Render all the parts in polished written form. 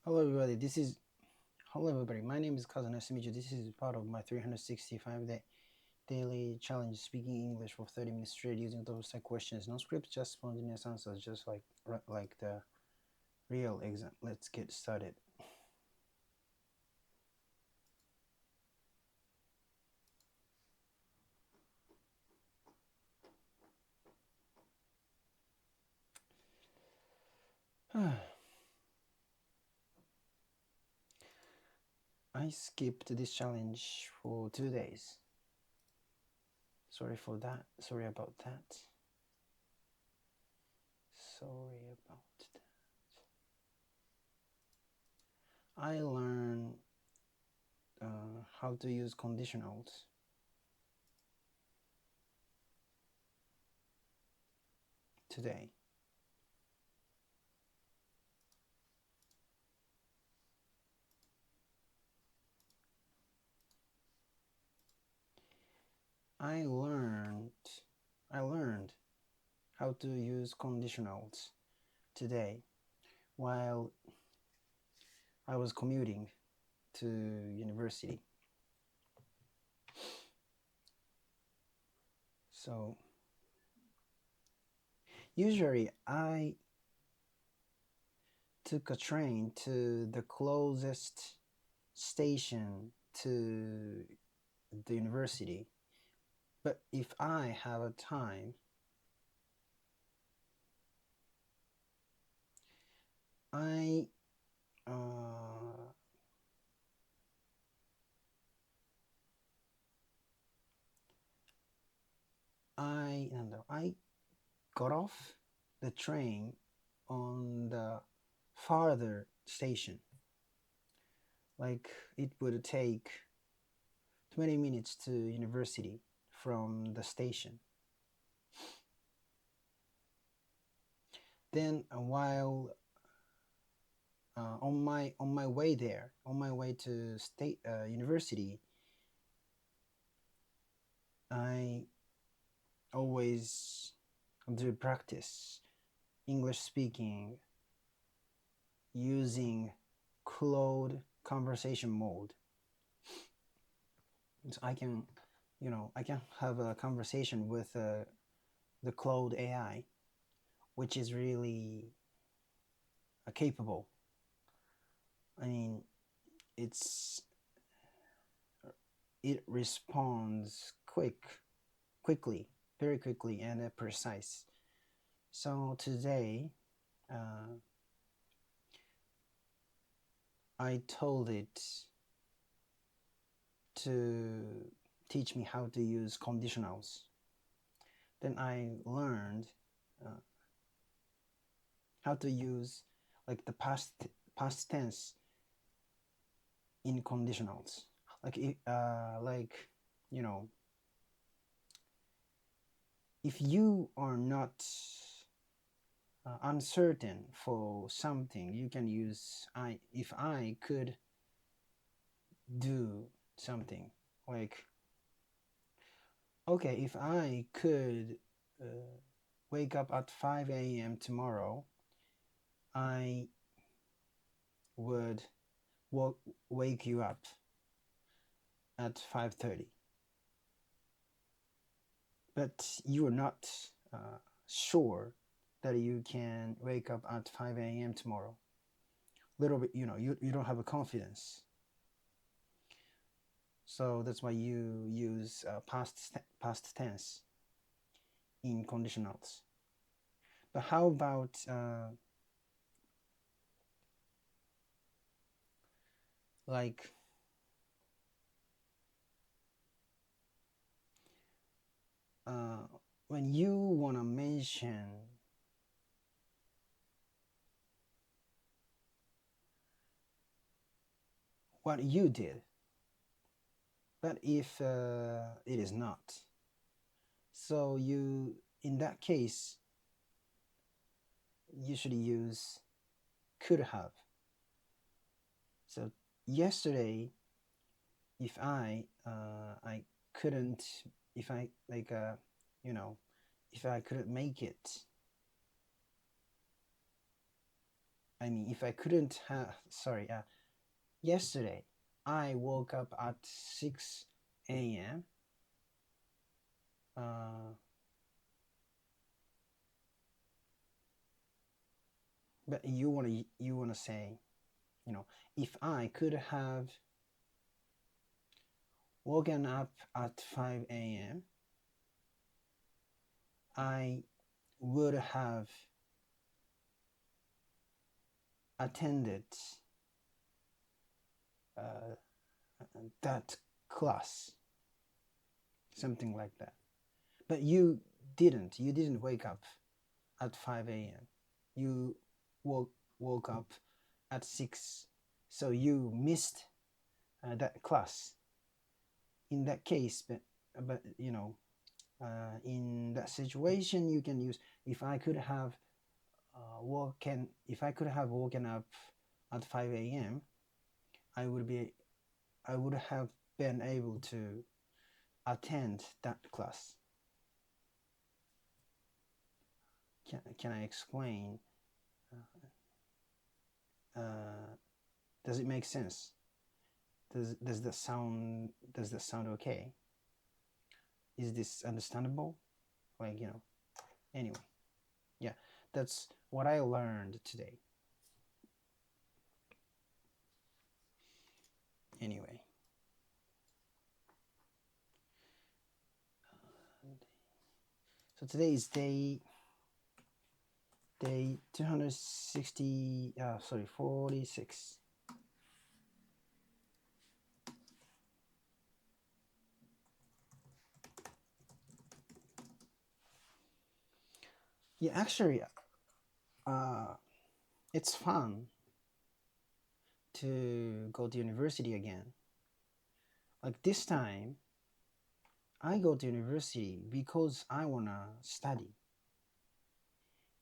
Hello everybody, hello everybody. My name is Kazu. Nice to meet you. This is part of my 365-day daily challenge speaking English for 30 minutes straight using those type questions. No script, just spontaneous answers, just like the real exam. Let's get started. I skipped this challenge for 2 days. Sorry for that. Sorry about that. Sorry about that. I learned how to use conditionals today. I learned I learned how to use conditionals today while I was commuting to university. So usually I took a train to the closest station to the university. But if I have a time, I uh, I got off the train on the farther station. Like it would take 20 minutes to university from the station. Then while on my way there, on my way to state university, I always do practice English speaking using cloud conversation mode. So I can have a conversation with the cloud AI, which is really capable. I mean, it's it responds quickly, very quickly, and precise. So today, uh, I told it to teach me how to use conditionals. Then I learned uh, how to use like the past tense in conditionals. Like you know, if you are not uncertain for something, you can use I. If I could do something, like okay, if I could wake up at 5 a.m. tomorrow, I would wake you up at 5:30. But you are not sure that you can wake up at 5 a.m. tomorrow. Little bit, you don't have a confidence. So that's why you use past tense in conditionals. But how about like uh, when you want to mention what you did, but if it is not, so you in that case you should use could have. So yesterday, if I couldn't, if I like you know if I couldn't make it, I mean, if I couldn't have, sorry, yesterday I woke up at 6 a.m. Uh, but you wanna say, if I could have woken up at 5 a.m., I would have attended uh, that class, something like that. But you didn't. You didn't wake up at 5 a.m. You woke up at 6, so you missed that class. In that case, but in that situation, you can use if I could have woken up at 5 a.m. I would be I would have been able to attend that class. Can I explain? Uh, does it make sense? Does that sound okay? Is this understandable? Like, anyway, yeah, that's what I learned today. Anyway, so today is day 260, 46. Yeah, actually, uh, it's fun to go to university again. Like this time, I go to university because I wanna study,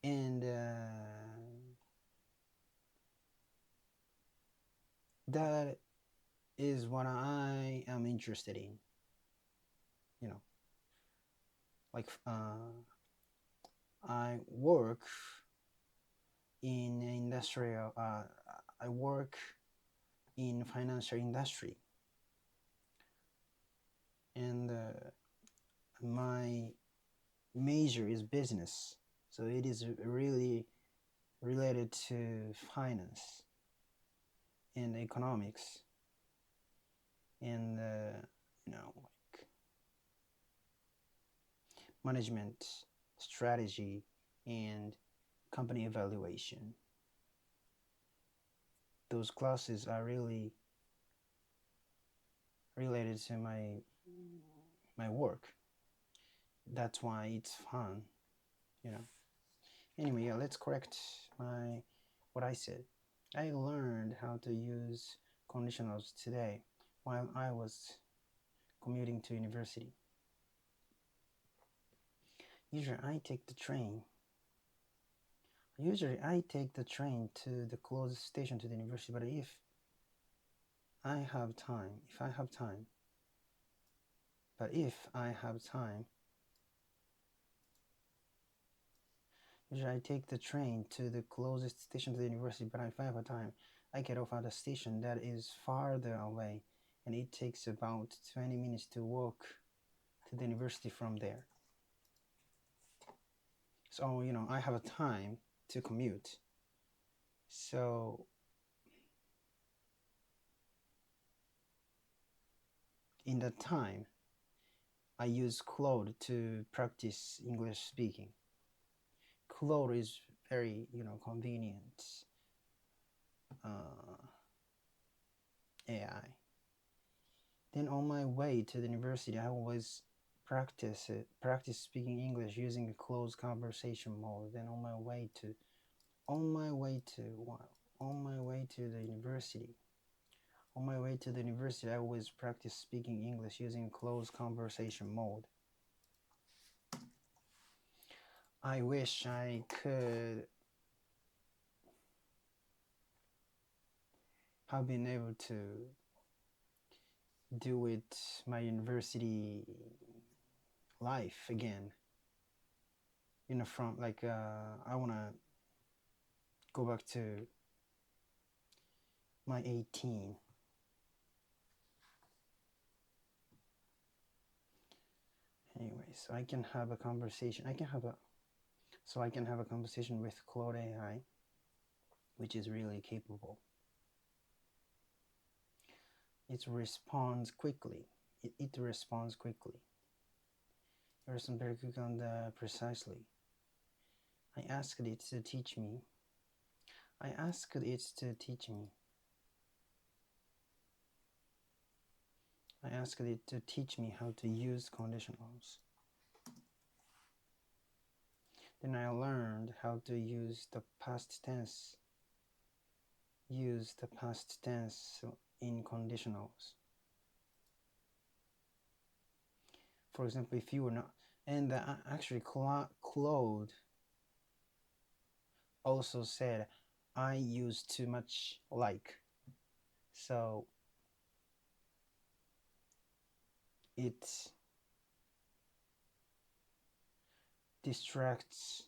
and that is what I am interested in. You know, like I work in industrial. I work in financial industry, and my major is business, so it is really related to finance and economics, and like management, strategy, and company evaluation. Those classes are really related to my work. That's why it's fun, you know. Anyway, yeah, let's correct my what I said. I learned how to use conditionals today while I was commuting to university. Usually I take the train. Usually I take the train to the closest station to the university, but if I have time, if I have time, usually I take the train to the closest station to the university, but if I have a time, I get off at a station that is farther away, and it takes about 20 minutes to walk to the university from there. So, I have a time to commute. So, in that time, I use Claude to practice English speaking. Claude is very, convenient AI. Then on my way to the university, I always practice speaking English using a closed conversation mode. Then on my way to what? On my way to the university. On my way to the university, I always practice speaking English using closed conversation mode. I wish I could have been able to do it my university life again. From like I want to go back to my 18. Anyway, so I can have a conversation. I can have a conversation with Claude AI, which is really capable. It responds quickly. It responds quickly. It responds very quick and precisely. I asked it to teach me. I asked it to teach me. I asked it to teach me how to use conditionals. Then I learned how to use the past tense. Use the past tense in conditionals. For example, if you were not, and actually Claude also said, I use too much like. So it distracts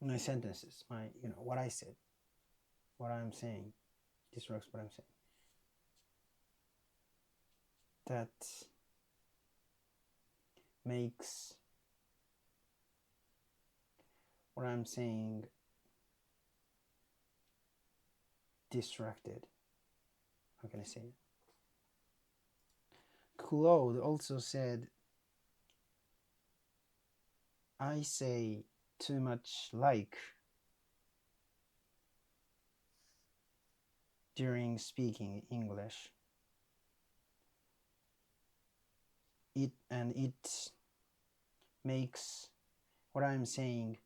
my sentences, my what I said, what I'm saying, distracts what I'm saying. That makes what I'm saying distracted. How can I say it? Claude also said, I say too much like during speaking English. It makes what I'm saying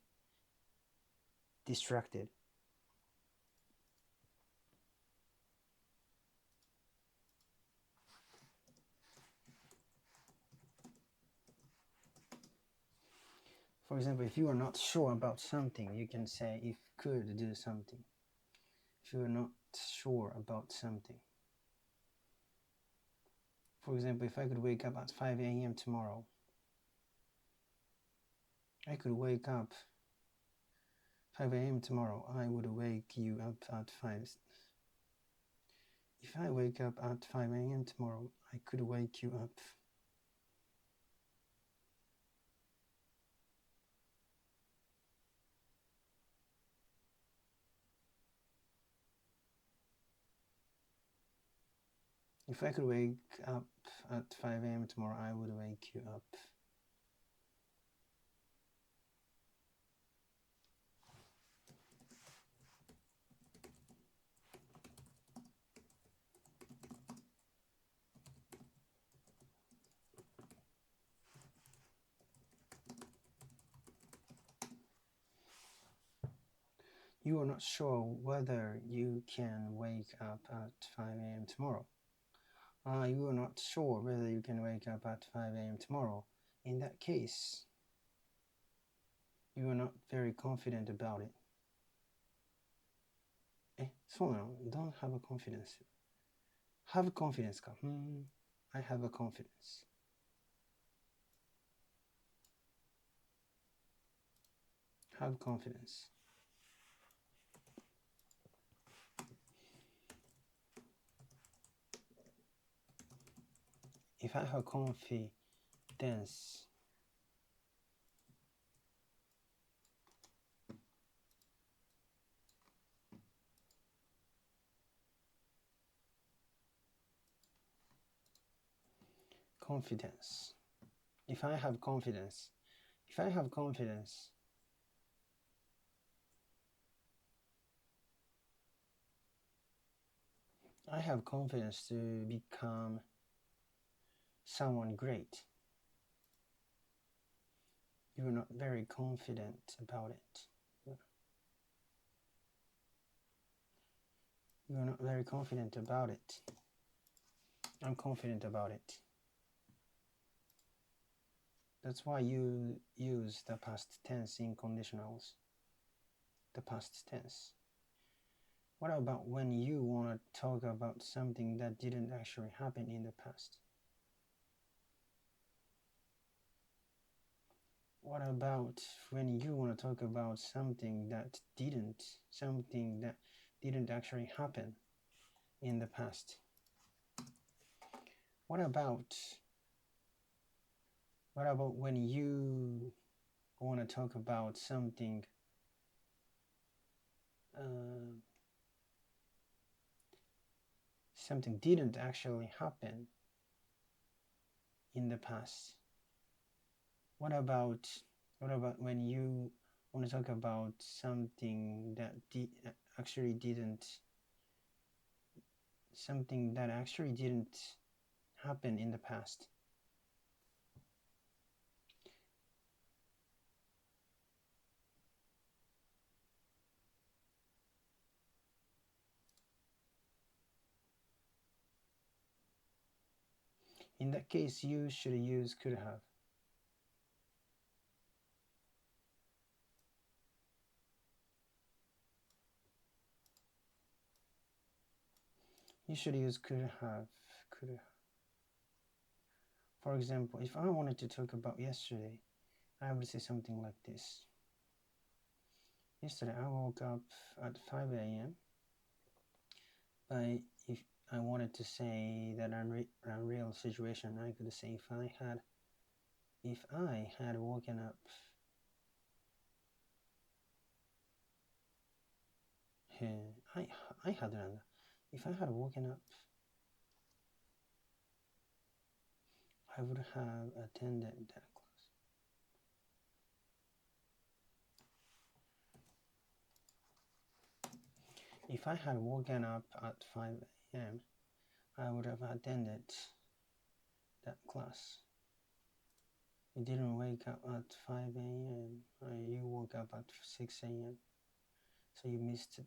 distracted. For example, if you are not sure about something, you can say if could do something. If you are not sure about something. For example, if I could wake up at 5 a.m. tomorrow, I could wake up 5 a.m. tomorrow, I would wake you up at 5. If I wake up at 5 a.m. tomorrow, I could wake you up. If I could wake up at 5 a.m. tomorrow, I would wake you up. You are not sure whether you can wake up at 5 a.m. tomorrow. You are not sure whether you can wake up at 5 a.m. tomorrow. In that case, you are not very confident about it. そうなの? Don't have a confidence. Have confidence か。I have a confidence. Have confidence. If I have confidence, if I have confidence, I have confidence to become someone great. You're not very confident about it. You're not very confident about it. I'm confident about it. That's why you use the past tense in conditionals. The past tense. What about when you want to talk about something that didn't actually happen in the past? What about when you want to talk about something that didn't actually happen in the past? What about when you want to talk about uh, something didn't actually happen in the past? What about when you want to talk about something that actually didn't happen in the past? In that case, you should use could have. You should use could have. Could have. For example, if I wanted to talk about yesterday, I would say something like this. Yesterday, I woke up at 5 a.m. If I wanted to say that unreal situation, I could say if I had woken up I had done. If I had woken up, I would have attended that class. If I had woken up at 5 a.m., I would have attended that class. You didn't wake up at 5 a.m. You woke up at 6 a.m. So you missed it.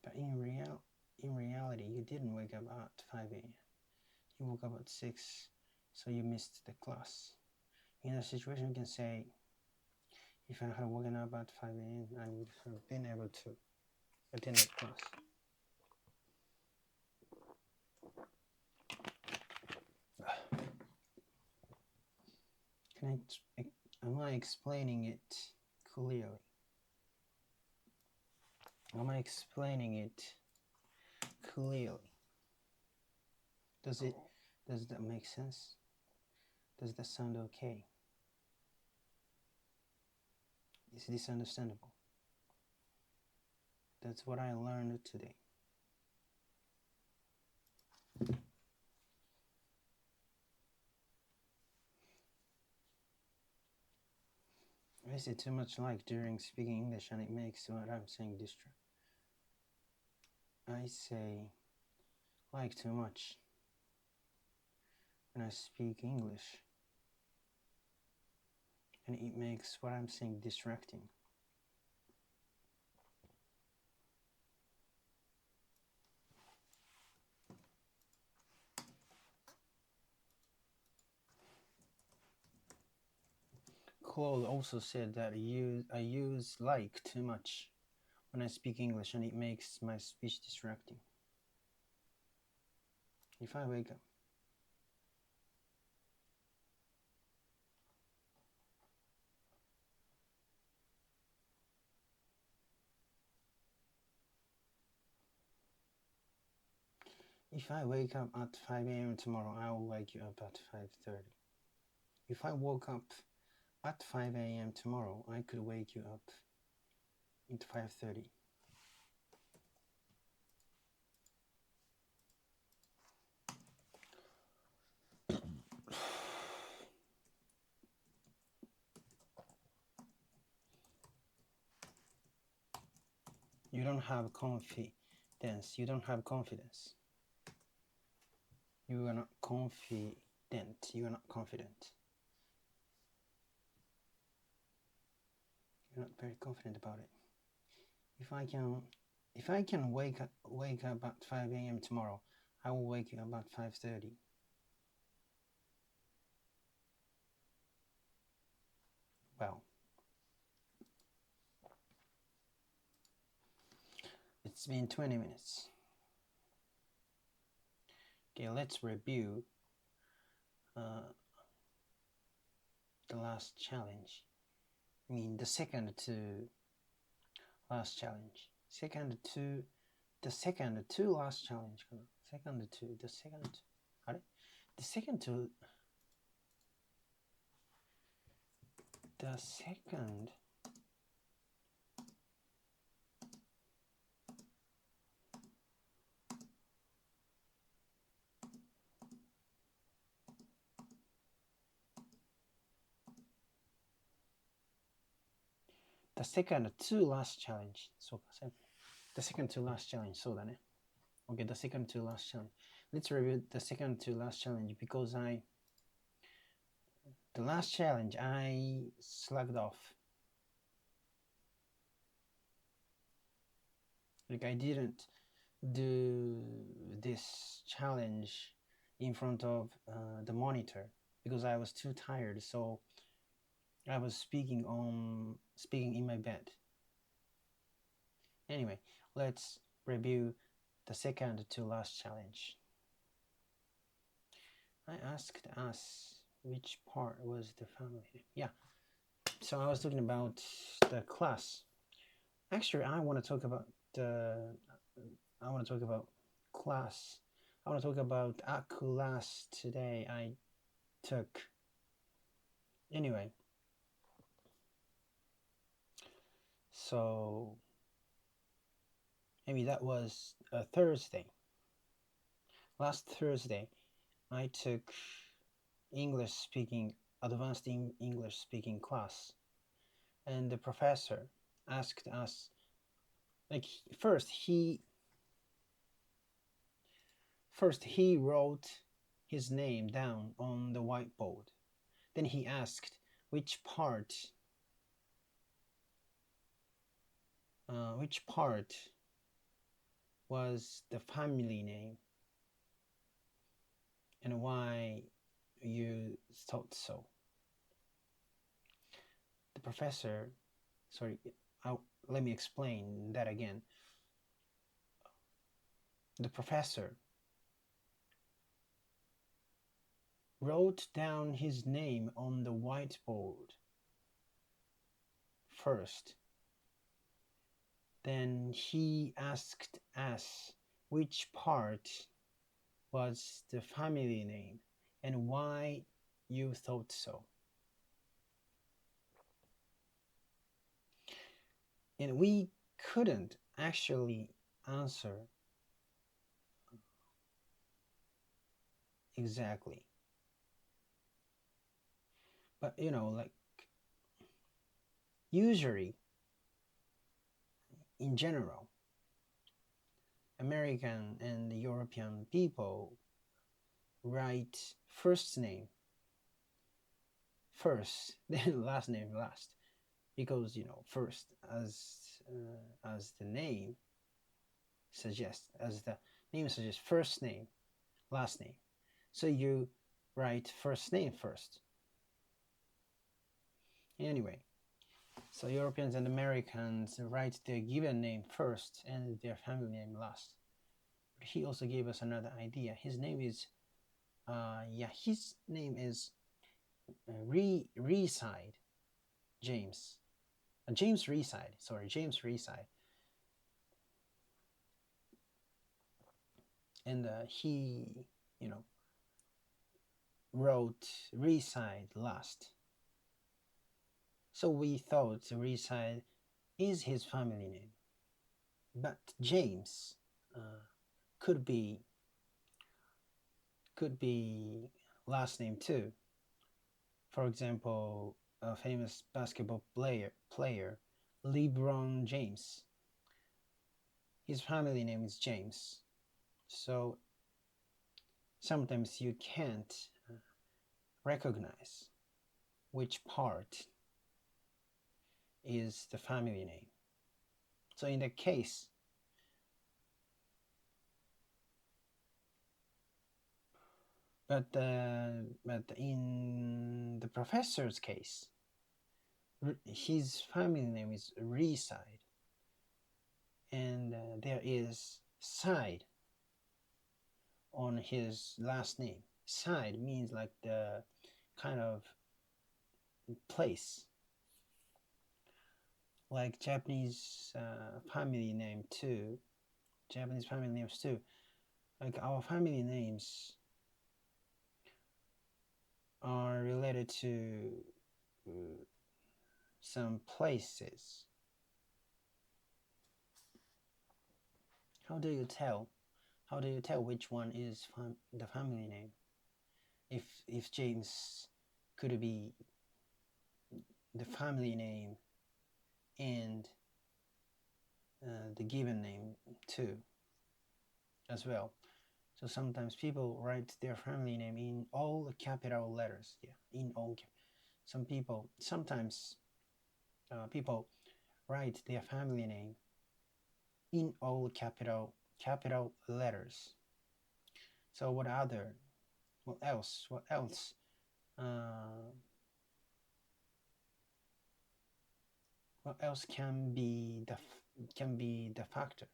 But in reality, you didn't wake up at 5 a.m. You woke up at 6, so you missed the class. In that situation, you can say, if I had woken up at 5 a.m., I would have been able to attend that class. Am I explaining it clearly? Am I explaining it clearly? Does that make sense? Does that sound okay? Is this understandable? That's what I learned today. I say too much like during speaking English and it makes what I'm saying distract. I say like too much when I speak English and it makes what I'm saying distracting. Claude also said that I use like too much when I speak English and it makes my speech distracting. If I wake up, at 5 a.m. tomorrow, I will wake you up at 5:30. If I woke up at 5 a.m. tomorrow, I could wake you up at 5:30. You don't have confidence. You don't have confidence. You are not confident. You are not confident. You're not very confident about it. If I can wake up at 5 a.m. tomorrow, I will wake you up at 5:30. It's been 20 minutes. Okay, let's review the last challenge. I mean, the second to last challenge. The second to last challenge. The second the second to last challenge. So, the second to last challenge. So that. Okay, the second to last challenge. Let's review the second to last challenge because the last challenge I slugged off. Like I didn't do this challenge in front of the monitor because I was too tired. So I was speaking in my bed. Anyway, let's review the second to last challenge. I asked us which part was the family. Yeah. So I was talking about the class. Actually, I want to talk about class. I want to talk about a class today I took. Anyway, so maybe that was a Thursday. Last Thursday, I took advanced English speaking class, and the professor asked us, like, first he wrote his name down on the whiteboard. Then he asked which part was the family name and why you thought so. The professor, let me explain that again. The professor wrote down his name on the whiteboard first. Then he asked us which part was the family name and why you thought so. And we couldn't actually answer exactly. But like usually in general, American and European people write first name first, then last name last, because first as the name suggests, first name, last name. So you write first name first. Anyway, so Europeans and Americans write their given name first and their family name last. But he also gave us another idea. His name is Reside James. James Reside. And he, wrote Reside last. So we thought Reside is his family name. But James could be last name too. For example, a famous basketball player, LeBron James. His family name is James. So sometimes you can't recognize which part is the family name. So in that case, but in the professor's case, his family name is Reside, and there is side on his last name. Side means like the kind of place, like Japanese family name too. Japanese family names too. Like our family names are related to some places. How do you tell? How do you tell which one is the family name? If James could be the family name and the given name too, as well. So sometimes people write their family name in all the capital letters. Yeah, in all. Sometimes people write their family name in all capital letters. So what else? Uh, what else can be the factor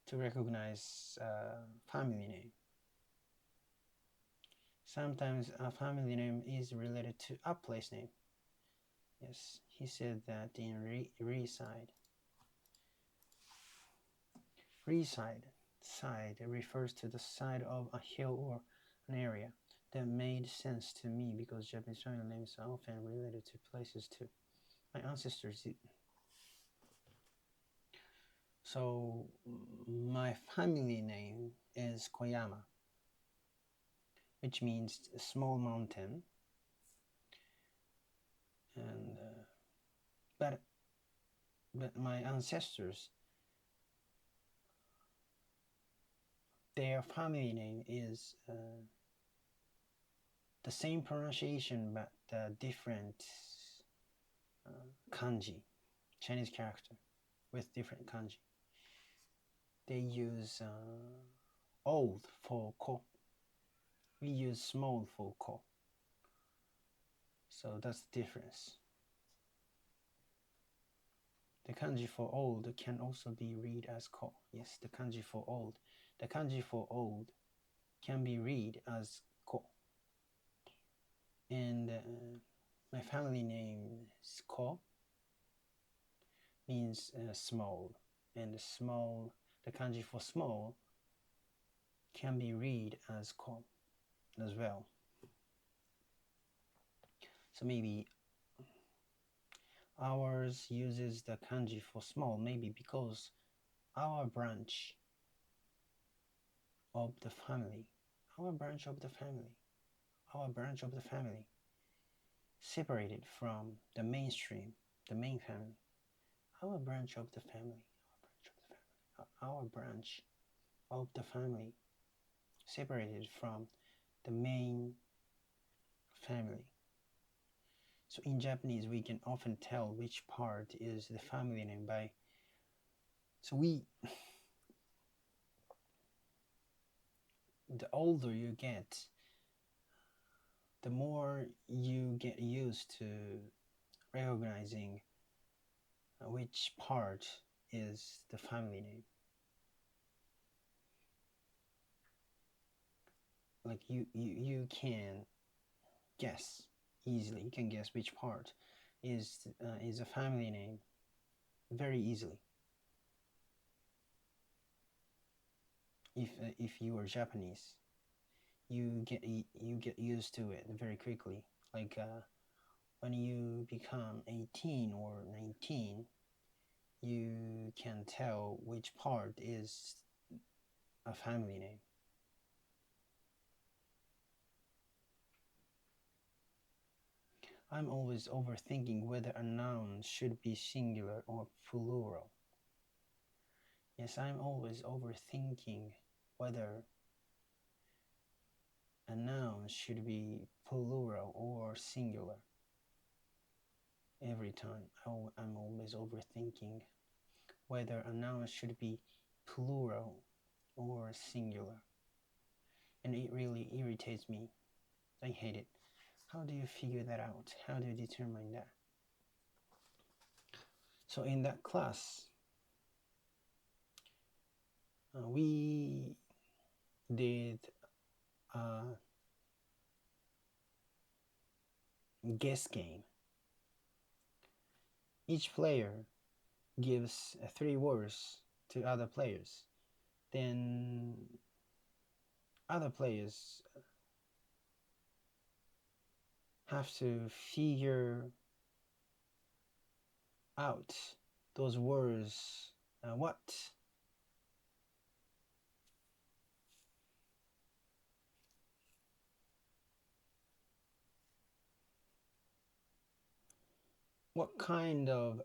to recognize family name? Sometimes a family name is related to a place name. Yes, he said that in reside. Side refers to the side of a hill or an area. That made sense to me because Japanese family names are often related to places too. My ancestors. So my family name is Koyama, which means a small mountain. And but my ancestors, their family name is the same pronunciation but different kanji, Chinese character with different kanji. They use old for ko. We use small for ko. So that's the difference. The kanji for old can also be read as ko. Yes, the kanji for old. The kanji for old can be read as ko. And my family name is ko, means small. And the kanji for small can be read as ko as well. So maybe ours uses the kanji for small, maybe because our branch of the family separated from the mainstream, the main family. Our branch of the family separated from the main family. So in Japanese, we can often tell which part is the family name by. So the older you get, the more you get used to recognizing which part is the family name. Like you can guess easily. You can guess which part is a family name very easily. If you are Japanese, you get used to it very quickly. Like when you become 18 or 19, you can tell which part is a family name. I'm always overthinking whether a noun should be singular or plural. Yes, I'm always overthinking whether a noun should be plural or singular. Every time I'm always overthinking whether a noun should be plural or singular. And it really irritates me. I hate it. How do you figure that out? How do you determine that? So in that class, We did a guess game. Each player gives three words to other players. Then other players have to figure out those words. What kind of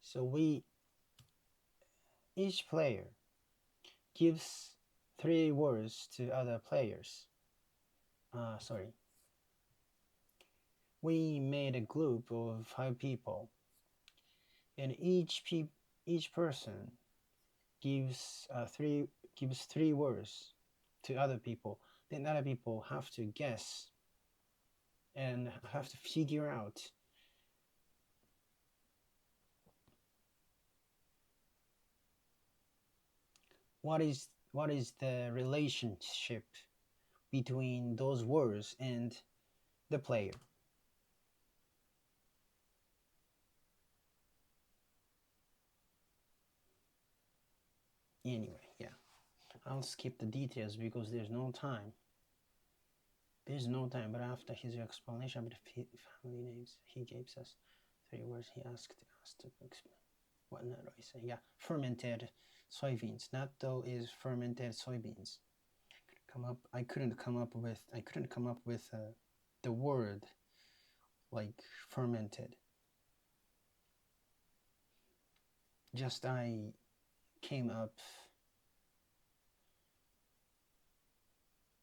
so we each player gives three words to other players. Sorry. We made a group of 5 people, and each person gives three words to other people. Then other people have to guess and have to figure out what is the relationship between those words and the player. Anyway, yeah, I'll skip the details because there's no time. But after his explanation about family names, he gave us 3 words. He asked us to explain. What not I say? Yeah, fermented soybeans. Natto is fermented soybeans. I couldn't come up with the word like fermented. Just I came up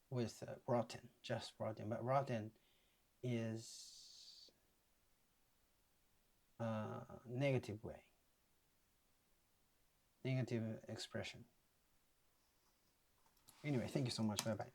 with rotten, just rotten. But rotten is a negative way, negative expression. Anyway, thank you so much. Bye bye.